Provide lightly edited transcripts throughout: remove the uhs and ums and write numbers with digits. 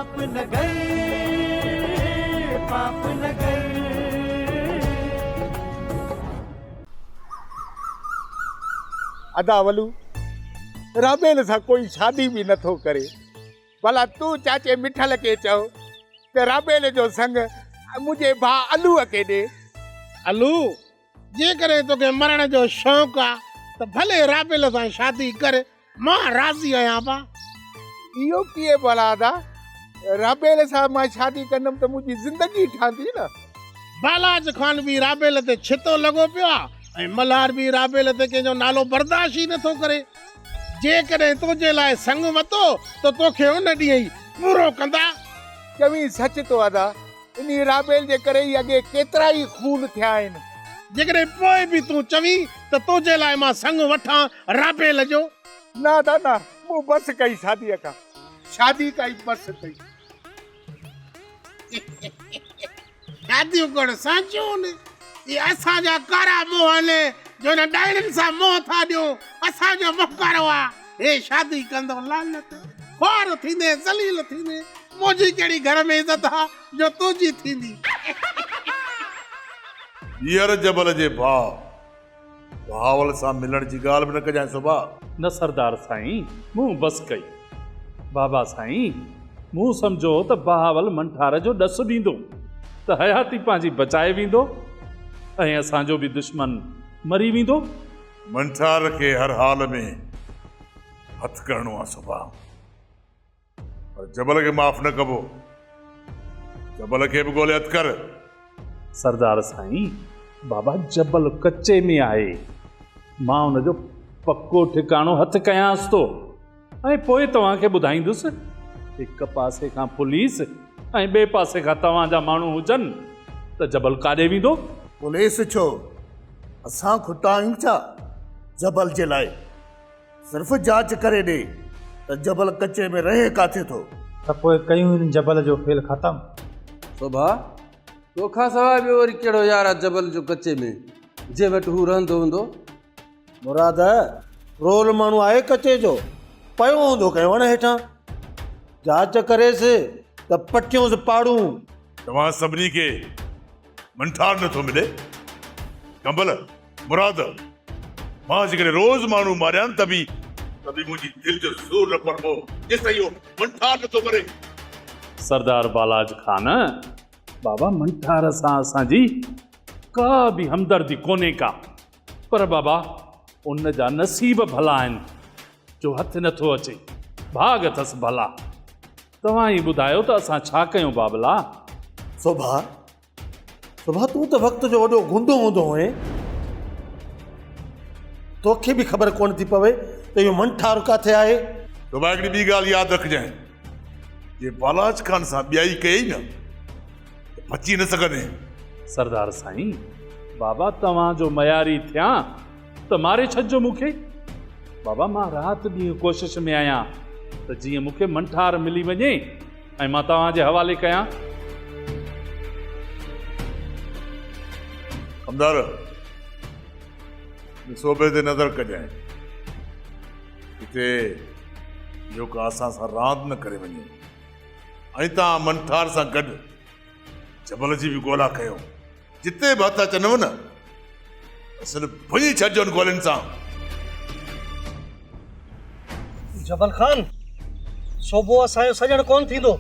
पाप नगर, पाप नगर। अदावलू राबेल सां कोई शादी भी नथो करे, भला तू चाचे मिठल के चओ त राबेल जो संग मुझे भा अलूअ के दे। अलू जे करे तोखे मरण जो शौक़ आ त भले राबेल सां शादी कर, मां राज़ी आहियां पा। इहो कीअं भला दा, राबेल सां मां शादी कंदमि त मुंहिंजी ज़िंदगी ठहंदी न। बालाज खान भी राबेल ते छितो लॻो पियो आहे ऐं मल्हार भी राबेल ते कंहिंजो नालो बर्दाश्त ई नथो करे। जेकॾहिं तुंहिंजे लाइ संग वतो त तोखे उन ॾींहुं ई पूरो कंदा। चवी सच तो अदा, इन राबेल जे करे ई अॻे केतिरा ई खून थिया आहिनि। जेकॾहिं पोइ बि तूं चवी त तुंहिंजे लाइ मां संग वठां राबेल जो। ना दा ना, मूं बस कई शादीअ खां, शादी कई बस कई। शादियूं करण साचियूं न, ये असांजा कारा मोहन जो न डाइणनि सां मोह था ॾियो, असांजो मुख़्तारो आहे। हे शादी कंदो लानत, ख्वार थींदे ज़लील थींदे, मुंहिंजी कहिड़ी घर में इज़त आहे जो तुंहिंजी थींदी। हींअर जबल जे भाउ बहावल सां मिलण जी ॻाल्हि बि न कजांइ सुभा। न सरदार साईं, मूं बस कई। बाबा साईं, मूं सम्झो त बहावल मंठार जो ॾसु ॾींदो त हयाती पंहिंजी बचाए वेंदो ऐं असांजो बि दुश्मन मरी वेंदो। मंठार खे हर हाल में हथ करणो आहे सुभा, पर जबल खे माफ़ न कबो। जबल खे बि ॻोल्हे हथ कर। सरदार साईं, बाबा जबल कच्चे में आहे, मां हुनजो पक्को ठिकाणो हथ कयांसि थो ऐं पोइ तव्हांखे ॿुधाईंदुसि। हिकु पासे खां पुलिस ऐं ॿिए पासे खां तव्हांजा माण्हू हुजनि त जबल काॾे वेंदो? पुलिस छो, असां खुटा आहियूं छा जबल जे लाइ? सिर्फ़ु जांच करे ॾे त जबल कच्चे में रहे काथे थो। त पोइ कयूं हिन जबल जो खेल ख़तमु। शोभा, तोखां सवाइ ॿियो वरी कहिड़ो यार आहे जबल जो कच्चे में जे वटि हू रहंदो हूंदो? मुराद रोल माण्हू आहे कच्चे जो, पियो हूंदो कंहिं वण हेठां। जांच करेसि त पटियूं पाड़ूं। तव्हां सभिनी खे मंठार नथो मिले? कंबल मुराद, मां जेकॾहिं रोज़ माण्हू मारियां तभी मुंहिंजी दिलि जो सूर न पड़बो जेसिताईं इहो मंठार नथो करे। सरदार बालाज खान, बाबा मंठार सां असांजी का बि हमदर्दी कोन्हे का, पर बाबा उन जा नसीब भला आहिनि जो हथु नथो अचे, भाग अथसि भला। तव्हां ई ॿुधायो त असां छा कयूं बाबला? शोभा, शोभा तूं त वक़्त जो वॾो गुंडो हूंदो हुए, तोखे बि ख़बर कोन थी पवे त इहो मंठार काथे आहे। शोभा, हिकिड़ी ॿी ॻाल्हि यादि रखजांइ, जे बालाज खान सां ॿियाई कई न त बची न सघंदे। सरदार साईं, बाबा तव्हांजो मयारी थियां त मारे छॾिजो मूंखे। बाबा मां राति ॾींहुं कोशिश में आहियां त जीअं मूंखे मंठार मिली वञे ऐं मां तव्हांजे हवाले कयां। हमदार, सोबे ते नज़र कजांइ किथे इहो का असां सां रांदि न करे वञे, ऐं तव्हां मंठार सां गॾु जबल जी बि ॻोल्हा कयो। जिते बि हथ अचनव न, असल भुञी छॾिजो गोलनि सां। जबल खान, शोभो असांजो सजण कोन थींदो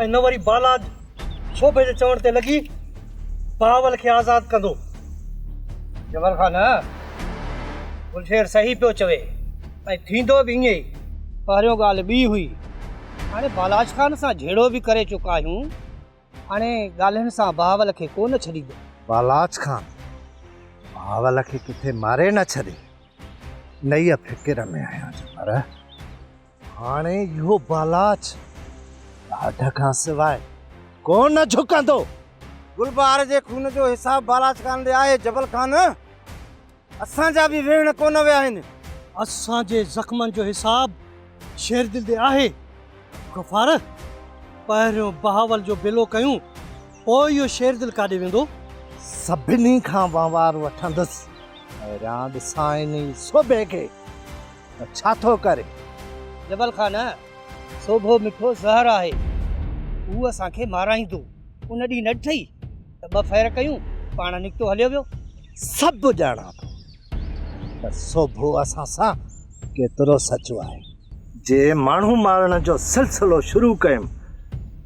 ऐं न वरी बालाज शोभे जे चवण ते लॻी बहावल खे आज़ादु कंदो। जबल खान, गुलशेर सही पियो चवे ऐं थींदो बि ईअं ई। पहिरियों ॻाल्हि ॿी हुई, हाणे बालाज खान सां झेड़ो बि करे चुका आहियूं, हाणे ॻाल्हियुनि सां बहावल खे कोन छॾींदो। बालाज खान बहावल खे किथे मारे न छॾे, नई फिकिर में आहियां। पर हाणे इहो बालाज ॾाढ खां सवाइ कोन झुकंदो। गुलबहार जे खून जो हिसाब बालाज खान ॾे आहे। जबल खान, असांजा बि वेण कोन विया आहिनि। असांजे ज़ख़्मनि जो हिसाब शेरदिल दे आहे। गफ़ार, पहिरियों बहावल जो बिलो कयूं, पोइ इहो शेरदिल काॾे वेंदो? सभिनी खां वहिंवार वठंदुसि ऐं रांदि साइनी सोबे खे छा थो करे? जबल खान, सोभो मिठो ज़हर आहे। हू असांखे माराईंदो उन ॾींहुं न ठही त ॿ फेर कयूं पाण निकितो हलियो वियो। सभु ॼाणा थो त सोभो असां सां केतिरो सचो आहे। जे माण्हू मारण जो सिलसिलो शुरू कयुमि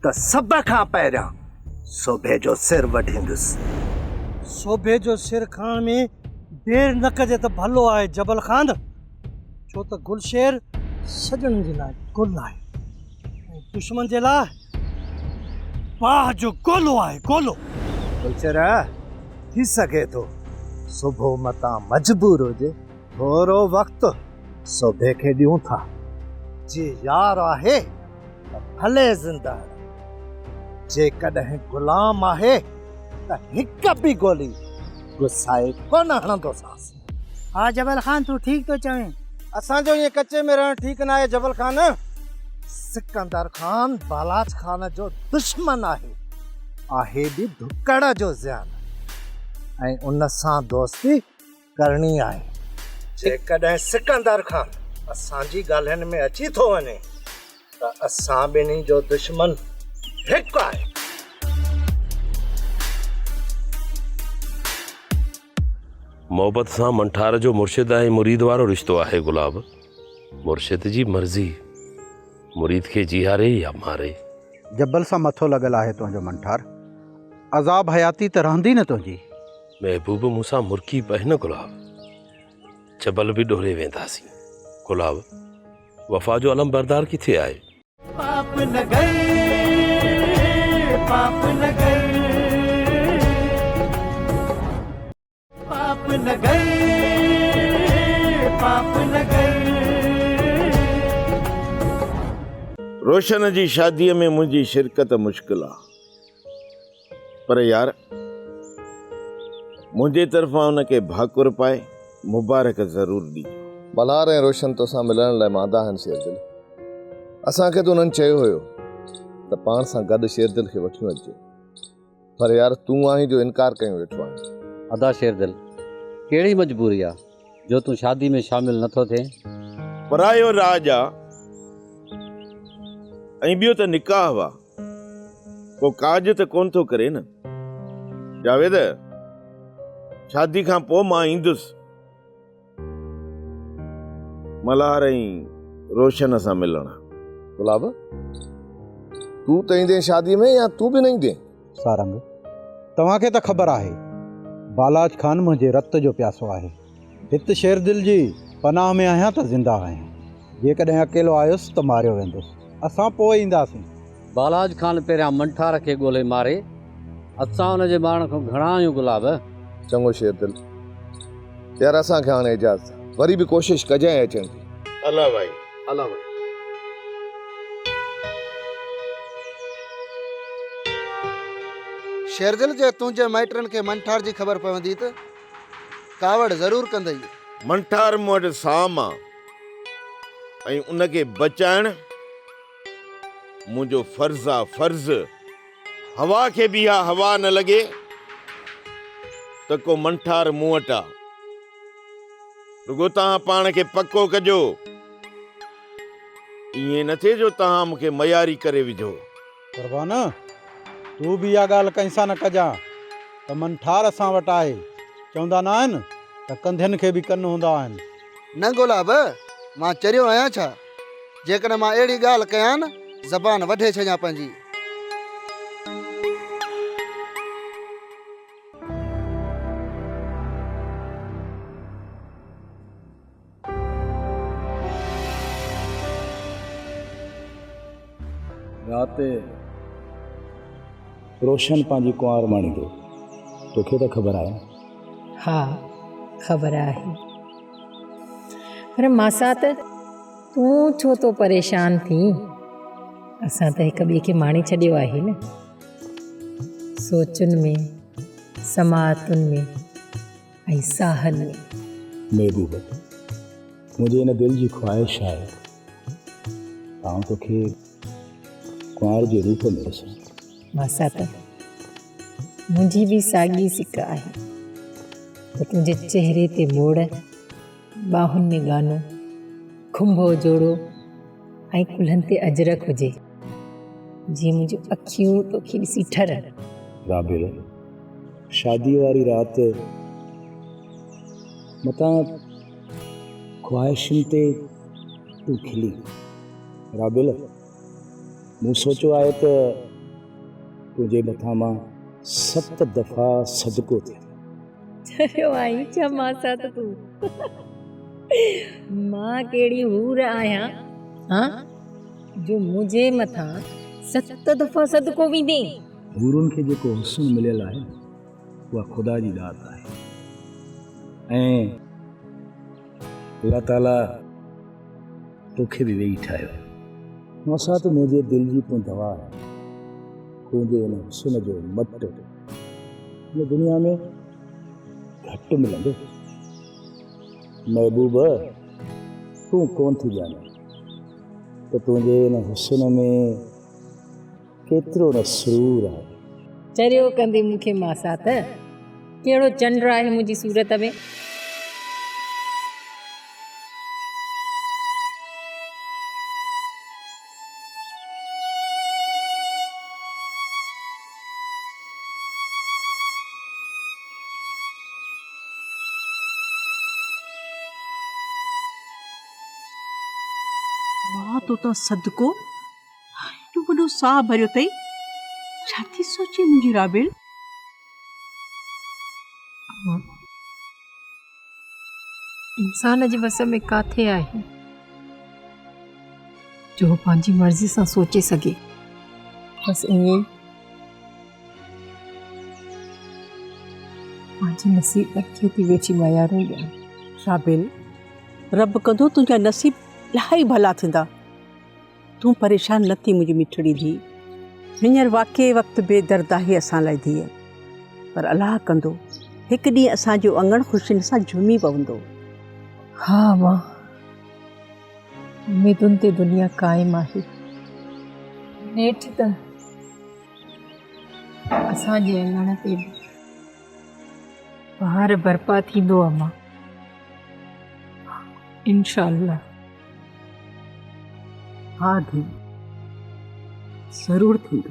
त सभ खां पहिरियां सोभे जो सिर वढींदुसि। सोभे जो सिर खाइण में देर न कजे त भलो आहे जबल ख़ान, छो त गुलशेर सजण जे लाइ गुल आहे ऐं दुश्मन जे लाइ बाह जो गोलो आहे, गोलो। गुलशेर थी सघे थो सुबुह मतां मजबूर हुजे, थोरो वक़्तु सोभे खे ॾियूं था। जे यार आहे त भले ज़िंदा, जेकॾहिं ग़ुलाम आहे त हिक बि गोली गुस्साए कोन हणंदोसांसि। हा जबल ख़ान तूं ठीक तो चवें, असांजो ईअं कच्चे में रहणु ठीक न आहे जबल ख़ान। सिकंदर खान बालाज खान जो दुश्मन आहे बि धुकड़ जो ज़ियान, ऐं उन सां दोस्ती करणी आहे। जेकॾहिं सिकंदर खान असांजी ॻाल्हियुनि में अची थो वञे त असां ॿिन्ही जो दुश्मन हिकु आहे। मोहब्बत सां मंठार जो मुर्शिद ऐं मुरीद वारो रिश्तो आहे गुलाब। मुर्शिद जी मर्ज़ी मुरीद खे जीहारे या मारे। जबल सां मथो लॻल आहे तुंहिंजो मंठार, अज़ाब हयाती त रहंदी न तुंहिंजी। महबूब मूंसां मुर्की पए न गुलाब, जबल बि ॾोरे वेंदासीं। गुलाब वफ़ा जो अलम बरदार किथे आहे? पाप न गए, पाप न गए, पाप न गए, पाप न गए। रोशन जी शादीअ में मुंहिंजी शिरकत मुश्किल आहे, पर यार मुंहिंजे तरफ़ां उनखे भाकुर पाए मुबारक ज़रूर ॾिजो। मल्हार ऐं रोशन तोसां मिलण लाइ मादा आहिनि शेरदिल। असांखे त उन्हनि चयो हुयो त पाण सां गॾु शेरदिल खे वठी अचो, पर यार तूं आहीं जो इनकार कयूं वेठो आहे। अदा शेरदिल, कहिड़ी मजबूरी आहे जो तूं शादी में शामिल नथो थिए? परायो राज आहे ऐं ॿियो त निकाह हुआ, को काज त कोन थो करे न। जावेद, शादी खां पोइ मां ईंदुसि मल्हार ऐं रोशन सां मिलण। गुलाब तूं त ईंदे शादी में या तूं बि न ईंदे? सारंग, तव्हांखे त ख़बर आहे बालाज खान मुंहिंजे रत जो प्यासो आहे। हिते शेरदिल जी पनाह में आहियां त ज़िंदा आहियां। जेकॾहिं अकेलो आयुसि त मारियो वेंदुसि, असां पोइ ईंदासीं। बालाज खान पहिरियां मंठार खे ॻोल्हे मारे, असां हुनजे मारण खां घणा आहियूं गुलाब। चङो शेरदिल, यार असांखे हाणे इजाज़त, वरी बि कोशिशि कजांइ अचण जी। अल्लाह भाई, अल्लाह भाई। शेरदिल जे तुंहिंजे माइटनि खे मंठार जी ख़बर पवंदी त कावड़ ज़रूर कंदई। मंठार मूं वटि साम आहे ऐं उनखे बचाइण मुंहिंजो फर्ज़ आहे, फर्ज़। हवा खे बि इहा हवा न लॻे त को मंठार मूं वटि आहे। रुगो तव्हां पाण खे पको कजो, ईअं न थिए जो तव्हां मूंखे मयारी करे विझो। कुर्बान, तूं बि इहा ॻाल्हि कंहिंसां न कजां त मंठार असां वटि आहे। चवंदा न आहिनि त कंधनि खे बि कन हूंदा आहिनि। न गुलाब, मां चरियो आहियां छा? जेकॾहिं मां अहिड़ी ॻाल्हि कयां न ज़बान वढे छॾियां पंहिंजी। राति रोशन पंहिंजी कुंवार माणींदो, तोखे त ख़बर आहे? हा ख़बर आहे, पर मासां त तूं छो तो परेशान थी? असां त हिक ॿिए खे माणे छॾियो आहे न। सोचुनि में, समातुनि में ऐं साहनि में। महबूब, मुंहिंजे हिन दिलि जी ख़्वाहिश आहे आउं तोखे कुंवार जे रूप में ॾिसां। मासां त मुंहिंजी बि साॻी सिक आहे त तुंहिंजे चहिरे ते मोड़, ॿाहुनि में गानो, खुंभो जोड़ो ऐं कुल्हनि ते अजरक हुजे। जी मुंहिंजूं अखियूं तोखे ॾिसी ठरनि। राबेल, शादी वारी रात मतां ख्वाहिशुनि ते तूं खिली। राबेल, मूं सोचियो आहे त तुंहिंजे मथां मां 7 दफ़ा सदको थिया। चयो आई छा मां सां त तूं मां कहिड़ी हूर आहियां हाँ जो मुंहिंजे मथां 7 दफ़ा सदको वेंदे। हूरुनि खे जेको हुस्न मिलियल आहे उहा ख़ुदा जी दात आहे ऐं अल्लाह ताला तोखे बि वेही ठाहियो। मौसा त मुंहिंजे दिलि जी तूं दवा आहे। तुंहिंजे हिन हुस्न जो मट हिन दुनिया में घटि मिलंदो। महबूब, तूं कोन थी ॼाणे त तुंहिंजे हिन हुस्न में केतिरो न सुरूर आहे। चरियो कंदी मूंखे मासा त कहिड़ो चंड आहे मुंहिंजी सूरत में। मां तो सदको एॾो वॾो साह भरियो अथई। छा थी सोचे मुंहिंजी राबेल? इंसान जे वस में काथे आहे जो पंहिंजी मर्ज़ी सां सोचे सघे। बसि ईअं पंहिंजे नसीब खे थी वेठी मयारूं ॾियनि। राबेल, रब कंदो तुंहिंजा नसीब इलाही भला थींदा। तूं परेशान न थी मुंहिंजी मिठड़ी धी। हींअर वाक़ई वक़्तु बेदर्द आहे असां लाइ धीअ, पर अलाह कंदो हिकु ॾींहुं असांजो अंगण ख़ुशियुनि सां झूमी पवंदो। हा मां उमेदुनि ते दुनिया क़ाइमु आहे। नेठि त असांजे अंगण ते बहार बर्पा थींदो आहे मां, इंशाअल्लाह। हा धी, ज़रूरु थींदो।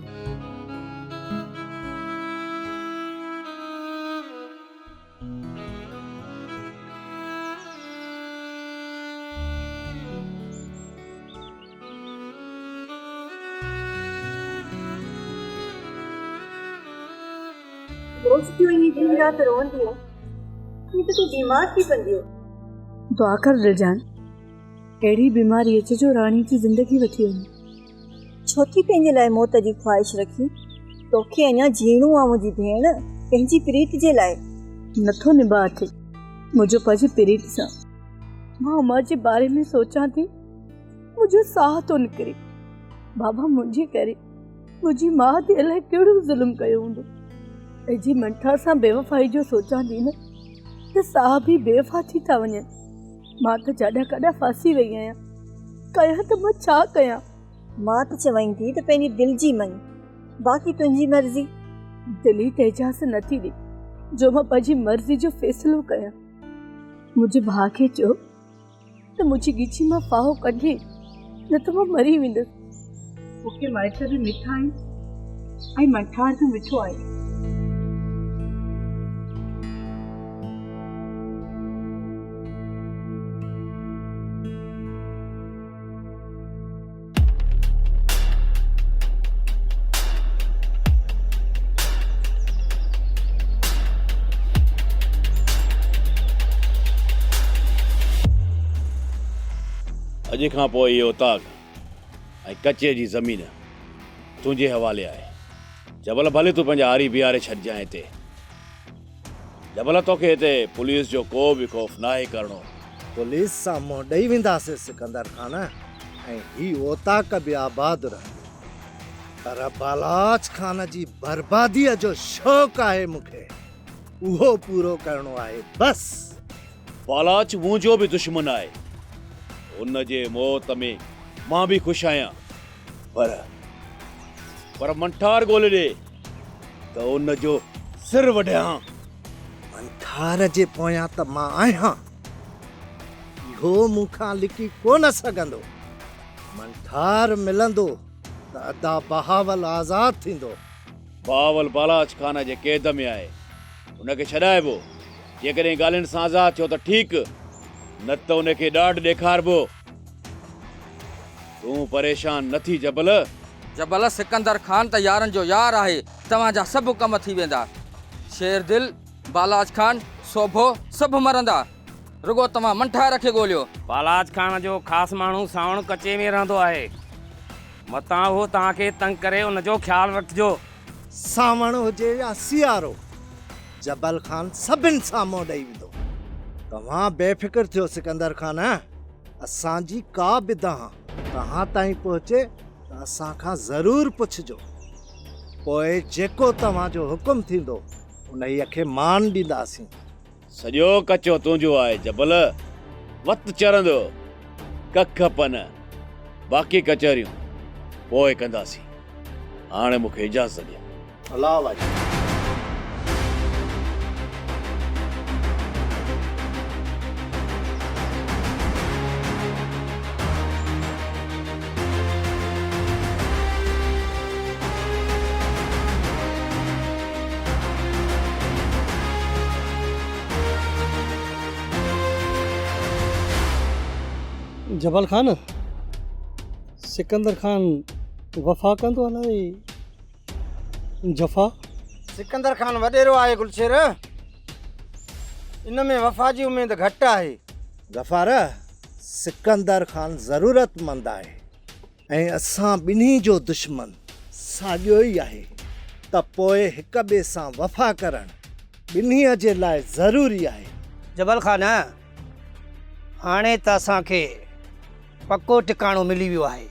रोज क्यों ये दिन रात रोन दियो? ये तो तू बीमार थी पंदियो। दुआ कर दिलजान, अहिड़ी बीमारी अचे जो राणी जी ज़िंदगी वठी वञे। छोथी पंहिंजे लाइ मौत जी ख्वाहिश रखी? तोखे अञा जीणो आहे मुंहिंजी भेण, पंहिंजी प्रीत जे लाइ। नथो निभा अचे मुंहिंजो पंहिंजी प्रीत सां। मां उमा जे बारे में सोचां थी, मुंहिंजो साह थो निकिरे। बाबा मुंहिंजे करे मुंहिंजी माउ ते अलाए कहिड़ो ज़ुल्म कयो हूंदो। जी मंठा सां बेवफ़ाई जो सोचां थी न त साह बि बेवफ़ा थी था वञनि। मां त जाॾा काॾा फासी वई आहियां, कयां त मां छा कयां? मां त चवाईं थी त पंहिंजी दिलि जी मञ, बाक़ी तुंहिंजी मर्ज़ी। दिली त इजाज़त नथी ॾे जो मां पंहिंजी मर्ज़ी जो फ़ैसिलो कयां। मुंहिंजे भाउ खे चयो त मुंहिंजी ॻिची मां फाहो कढे, न त मां मरी वेंदसि। मूंखे माइट बि मिठा आहिनि ऐं मंठार बि मिठो आहे। अॼु खां पोइ इहो ताक़ ऐं कचे जी ज़मीन तुंहिंजे हवाले आहे। जबल भले तूं पंहिंजा आरी बीहारे छॾिजांइ हिते। जबल तोखे हिते पुलिस जो को बि ख़ौफ़ न आहे करणो। पुलिस सां मुंहुं ॾेई वेंदासीं सिकंदर खान, ऐं ही ओताक बि आबाद रहंदो। पर बालाज खान जी बर्बादीअ जो शौक़ु आहे मूंखे, उहो पूरो करणो आहे बसि। बालाज मुंहिंजो बि दुश्मन आहे, उन जे मौत में मां बि ख़ुशि आहियां। पर मंठार ॻोल्हे ॾे त उन जो सिर वढियां। मंठार जे पोयां त मां आहियां, इहो मूंखां लिकी कोन सघंदो। मंठार मिलंदो दादा बहावल आज़ाद थींदो। बहावल बालाज खान जे क़ैद में आहे, उनखे छॾाइबो। जेकॾहिं ॻाल्हियुनि सां आज़ाद थियो त ठीकु, न त उनखे ॾाढ ॾेखारबो। तूं परेशान न थी जबल। जबल सिकंदर खान त यारनि जो यार आहे, तव्हांजा सभु कम थी वेंदा। शेर दिल, बालाज खान, सोभो सभु मरंदा। रुगो तव्हां मंठार खे ॻोल्हियो। बालाज खान जो ख़ासि माण्हू सावण कचे में रहंदो आहे। मतां उहो तव्हांखे तंग करे उनजो ख़्यालु रखिजो। सावण हुजे या सियारो, जबल खान सभिनि सां मुंहुं ॾेई वेंदो। तव्हां बेफ़िक्र थियो सिकंदर खान। असांजी का बि तव्हां ताईं पहुचे त असां खां ज़रूरु पुछिजो। पोइ जेको तव्हांजो हुकुम थींदो उन खे मान ॾींदासीं। सॼो कचो तुंहिंजो आहे जबल। वक़्तु चरंदो, कख पन, बाक़ी कचहरियूं पोइ कंदासीं। हाणे मूंखे इजाज़त ॾियो। अलाह वाहे। जबल खान, सिकंदर खान वफ़ा कंदो अलाए जफ़ा? सिकंदर खान वॾेरो आहे गुलशेर, इन में वफ़ा जी उमेद घटि आहे। गफ़ार, सिकंदर खान ज़रूरतमंद आहे ऐं असां ॿिन्ही जो दुश्मन साॻियो ई आहे। त पोइ हिक ॿिए सां वफ़ा करणु ॿिन्हीअ जे लाइ ज़रूरी आहे। जबल खान, हाणे त असांखे पको टिकाणो मिली वियो आहे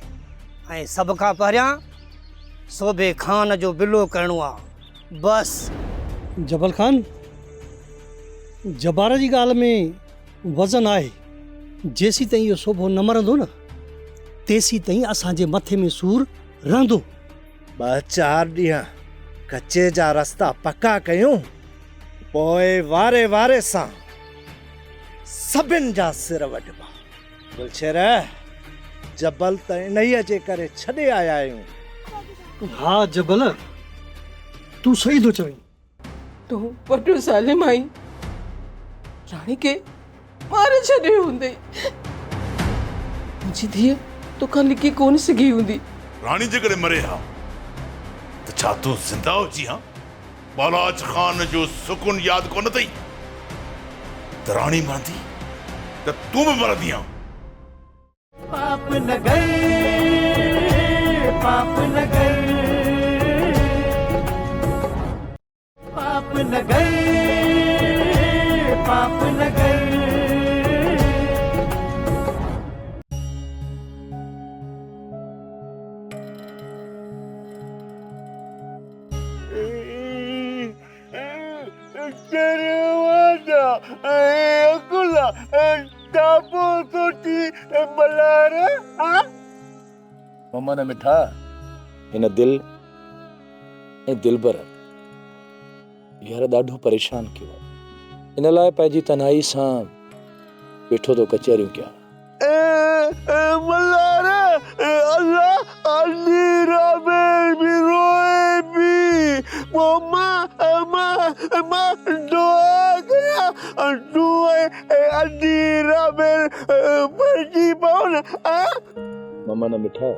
ऐं सभ खां पहिरियां सोभे खान जो बिलो करणो आहे। बसि। जबल खान, जबार जी ॻाल्हि में वज़न आहे। जेसी ताईं इहो सोभो न मरंदो न, तेसी ताईं असांजे मथे में सूर रहंदो। 2-4 ॾींहं कचे जा रस्ता पका कयूं, पोइ वारे वारे सां सभिनि जा सिर वढिबा। गुलशेर, जबल त इन्हीअ जे करे छॾे आया आहियूं। हा जबल, तूं सही थो चवीं। तूं वॾो ज़ालिम आहीं, राणी खे मारे छॾियो हूंदे। मुंहिंजी धीअ तोखां लिकी कोन सघी हूंदी। राणी जेकॾहिं मरे हा त छा तूं ज़िंदा हुजी हा? बालाज खान जो सुकून यादि कोन अथई त राणी मरंदी त तूं बि मरंदी हा। पाप न गए, पाप न गए, पाप न गए, पाप न गए। मम्मा ने मिठा हिन दिल ऐं दिलबर यार ॾाढो परेशान कयो। इन लाइ पंहिंजी तन्हाई सां वेठो तो कचहरियूं कया। मम्मा न मिठा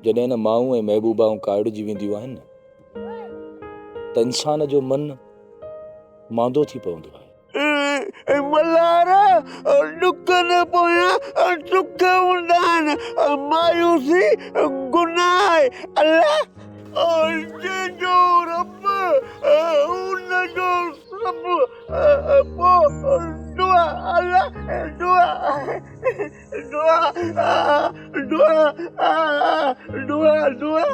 जॾहिं न माऊं ऐं महबूबाऊं काइड़जी वेंदियूं आहिनि त इंसान जो मन मांदो थी पवंदो आहे। दुख न पोयां सुख हूंदा आहिनि। मायूसी गुनाह आहे। अल्लाह जो रब उनजो सभु दुआ अल्लाह दुआ दुआ दुआ दुआ दुआ।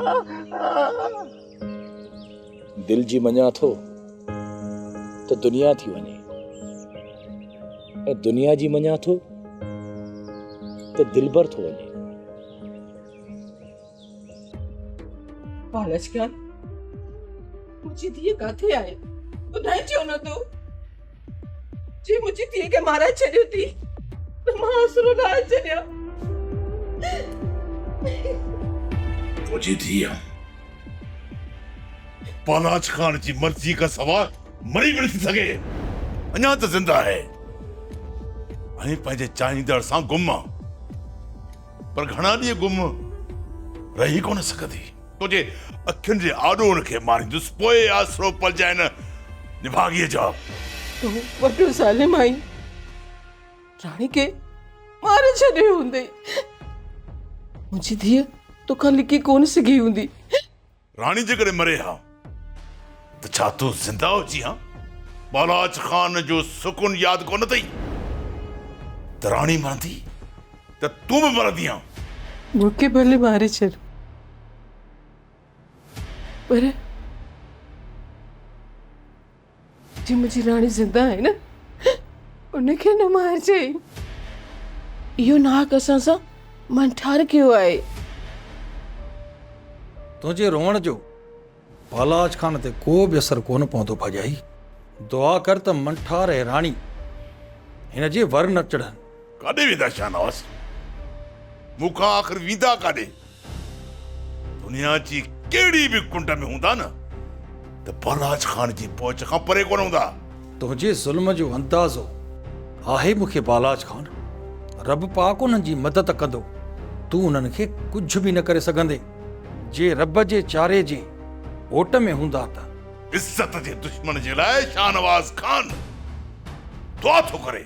दिल जी मञा थो त दुनिया थी वञे ऐं दुनिया जी मञा थो त दिलबर थो वञे। बालाज खान, मुंहिंजी धीअ काथे आहे? ॿुधाए छो न तूं? जे मुंहिंजी धीअ खे माराए छॾियो थी त मां आसरो लाहे छॾिया। तुझी थी बालाज खान जी मर्जी का सवाल मरी भी नहीं सके अञा तो जिंदा है ऐं पंहिंजे चाहींदड़ सां गुम पर घणा ॾींहं गुम रही कोन सघंदी तुझे अखियुनि जे आॾोड़ खे मारींदुसि पोइ आसरो पलजाए न निभागीअ जा तो वॾो ज़ालिम आई राणी खे मारे छॾियो हूंदे मुंहिंजी धीअ तोखां लिकी कोन सघी हूंदी राणी जेकॾहिं मरे हा त छा तूं ज़िंदा हुजी हा बालाज खान जो सुकून यादि कोन अथई त राणी मरंदी त तूं बि मरंदी हा मूंखे भले मारे छॾ पर जी मुंहिंजी राणी ज़िंदा आहे न उनखे न मारजे इहो नाक असां सां मंठार कयो आहे तुंहिंजे रोअण जो बालाज खान ते को बि असरु कोन पवंदो भाॼाई दुआ कर त मंठार ऐं राणी हिन जे वर न चढ़नि काॾे वेंदा शाहनवाज़ मूंखां आख़िर वेंदा काॾे दुनिया जी कहिड़ी बि कुंड में हूंदा न त बालाज खान जी पहुच खां परे कोन हूंदा तुंहिंजे ज़ुल्म जो अंदाज़ो आहे मूंखे बालाज खान रब पाक उन्हनि जी मदद कंदो तूं उन्हनि खे कुझु बि न करे सघंदे जे रब जे चारे जे ओट में हूंदा त इज्जत जे दुश्मन जे लाइ शाहनवाज़ खान दुआ थो करे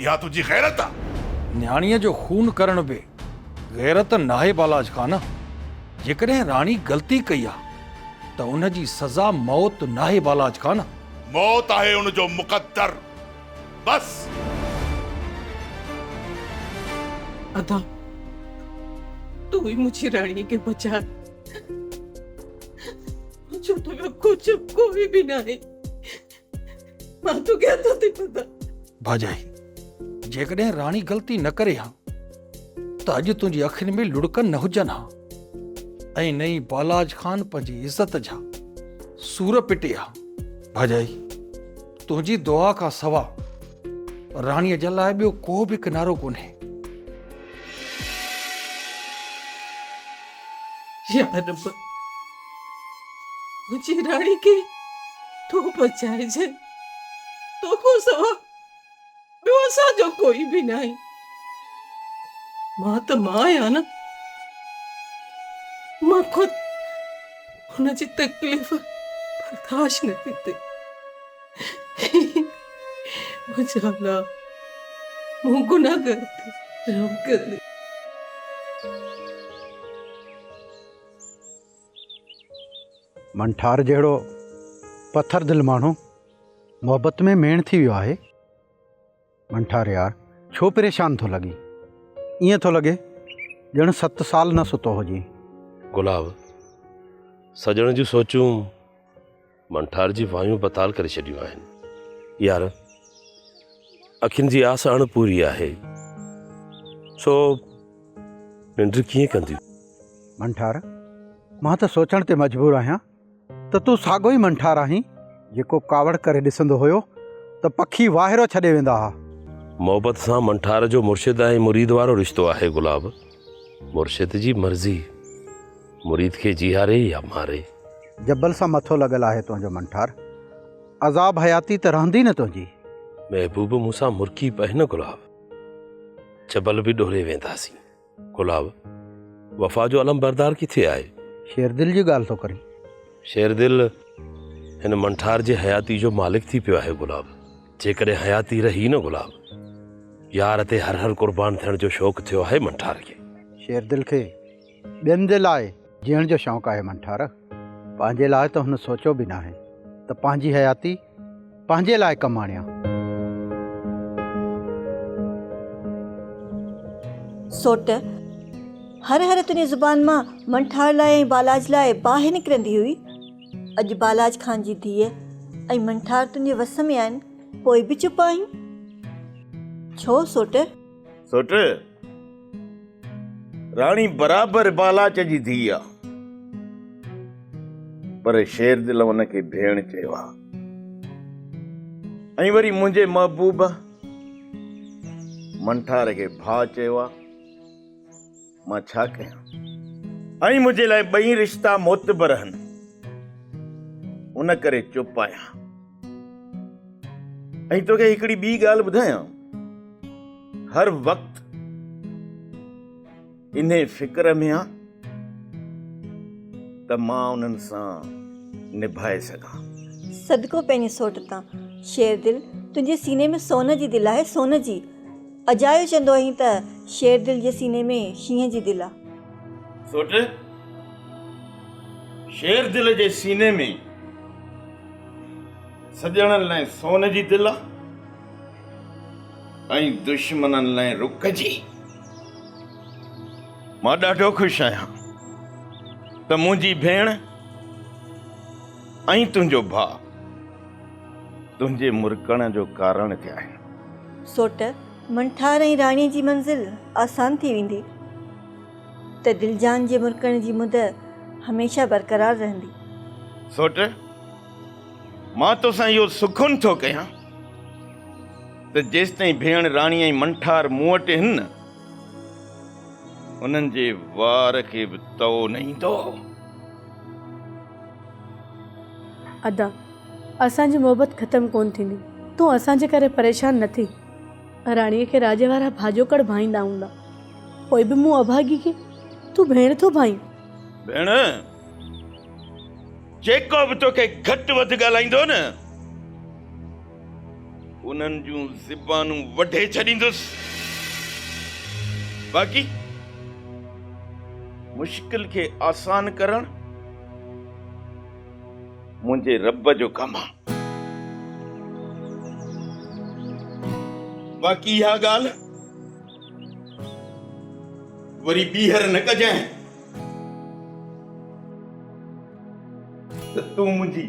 इहा तुंहिंजी गैरत आहे न्याणीअ जो खून करण बि गैरत नाहे बालाज खान जेकॾहिं राणी ग़लती कई आहे त उन जी सज़ा मौत नाहे बालाज खान मौत आहे उन जो मुक़द्दर बस अदा तू ही मुझे रानी के बचा जो तो कुछ कोई भी नहीं मां तो क्या तो ते पता भाॼाई जेकॾहिं राणी ग़लती न करे हा त अॼु तुंहिंजी अखियुनि में लुड़कन न हुजनि हा ऐं नई बालाज खान पंहिंजी इज़त जा सूर पिटे हा भाॼाई तुंहिंजी दुआ खां सवा राणीअ जे लाइ ॿियो को बि किनारो कोन्हे या रब मुझे रानी के तू बचाए जे तो को सवा ॿियो असांजो कोई भी नहीं मां त मां आहियां न मां खुद हुनजी तकलीफ़ बर्दाश्त न थी थिए मुंहिंजा अल्लाह मूं गुनाहगार थी रहम कर दे मंठार जहिड़ो पथर दिलि माण्हू मोहबत में मेण थी वियो आहे मंठार यार छो परेशान थो लॻी ईअं थो लॻे ॼण 7 साल न सुतो हुजे गुलाब सजण जूं सोचूं मंठार जी वायूं बताल करे छॾियूं आहिनि यार अखियुनि जी आस अणपूरी आहे सो निंड कीअं कंदियूं मंठार मां त सोचण ते मजबूर आहियां त तूं साॻियो ई मंठार आहीं जेको कावड़ करे ॾिसंदो हुयो त पखी वाहिरो छॾे वेंदा हुआ मोहबत सां मंठार जो मुर्शिद ऐं मुरीद वारो रिश्तो आहे गुलाब मुर्शिद जी मर्ज़ी मुरीद खे जीहारे या मारे जबल सां मथो लॻल आहे तुंहिंजो मंठार अज़ाब हयाती त रहंदी न तुंहिंजी महबूब मूंसां मुर्की पए न गुलाब जबल बि ॾोरे वेंदासीं गुलाब वफ़ा जो अलम बरदार किथे आहे शेरदिल जी ॻाल्हि थो करीं शेरदिल हिन मंठार जे हयाती जो मालिक थी पियो आहे गुलाब जेकॾहिं हयाती रही न गुलाब यार ते हर हर कुर्बान थियण जो शौक़ु थियो आहे मंठार खे शेरदिल खे ॿियनि जे लाइ जीअण जो शौक़ु आहे मंठार पंहिंजे लाइ त हुन सोचियो बि न आहे त पंहिंजी हयाती पंहिंजे लाइ कमु आणियां सोट हर हर तुंहिंजी ज़ुबान मां मंठार लाइ ऐं बालाज लाइ बाहि निकिरंदी हुई अॼु बालाज खान जी धीअ ऐं मंठार तुंहिंजे वस में आहिनि पोइ बि चुप आहीं छो सोट सोट राणी बराबर बालाच जी धीउ आहे पर शेरदिल हुनखे भेण चयो आहे ऐं वरी मुंहिंजे महबूब मंठार खे भाउ चयो आहे मां छा कयां ऐं मुंहिंजे लाइ ॿई रिश्ता मोतबर आहिनि उन करे चुप आहियां। ऐं तोखे हिकिड़ी ॿी ॻाल्हि ॿुधायां, हर वक़्तु इन फिक्र में आ त मां उन्हनि सां निभाए सघां। सदको पंहिंजे सोट तां शेर दिल, तुंहिंजे सीने में सोन जी दिलि आहे, सोन जी। अजायो चवंदो आहीं त शेर दिल जे सीने में शींहं जी दिलि आहे। सोट, शेर दिल जे सीने में सॼणनि लाइ सोन जी दिलि आहे ऐं दुश्मननि लाइ रुख जी। मां ॾाढो ख़ुशि आहियां त मुंहिंजी भेण ऐं तुंहिंजो भाउ तुंहिंजे मुरकण जो कारण थिया आहिनि। सोट, मंठार ऐं राणीअ जी मंज़िल आसान थी वेंदी त दिलजान जे मुरकण जी मुद हमेशह बरक़रार रहंदी। सोट, मां तोसां इहो सुखुन थो कयां त जेसि ताईं भेण राणी ऐं मंठार मूं वटि आहिनि न, उन्हनि जे वार खे बि तओ न ईंदो। अदा, असांजी मोहबत ख़तमु कोन थींदी। तूं असांजे करे परेशान न थी। राणीअ खे राजे वारा भाॼोकड़ भाईंदा हूंदा, पोइ बि मूं अभागी खे तूं भेण थो भाई। भेण, जेको बि तोखे घटि वधि ॻाल्हाईंदो न, उन्हनि जूं ज़िबानूं वढे छॾींदुसि। बाक़ी मुश्किल खे आसान करण मुंहिंजे रब जो कमु आहे। बाक़ी इहा ॻाल्हि वरी ॿीहर न कजांइ त तूं मुंहिंजी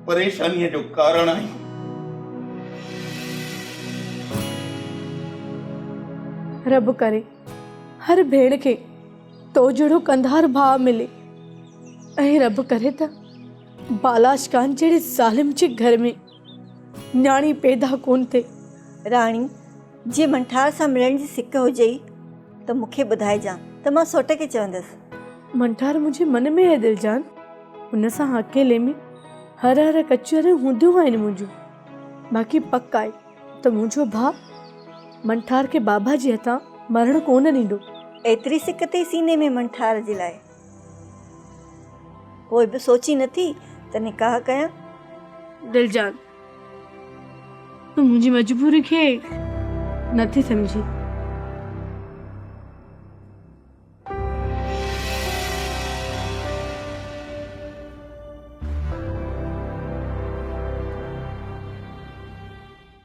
परेशानीअ जो कारण आहीं। रब करे हर भेण खे तो जहिड़ो कंधार भाउ मिले, ऐं रब करे त बालाश खान जहिड़े ज़ालिम जे घर में न्याणी पैदा कोन थिए। राणी, जे मंठार सां मिलण जी सिक हुजेई त मूंखे ॿुधाइजां त मां सोट खे चवंदसि। मंठार मुंहिंजे मन में आहे दिलजान, हुन सां अकेले में हर हर कचरियूं हूंदियूं आहिनि मुंहिंजूं। बाक़ी पक आहे त मुंहिंजो भाउ मंठार खे बाबा जे हथां मरण कोन ॾींदो। एतिरी सिक थी सीने में मंठार जे लाइ, पोइ बि सोची नथी त निकाह कयां। दिलजान, तूं मुंहिंजी मजबूरी खे नथी सम्झी।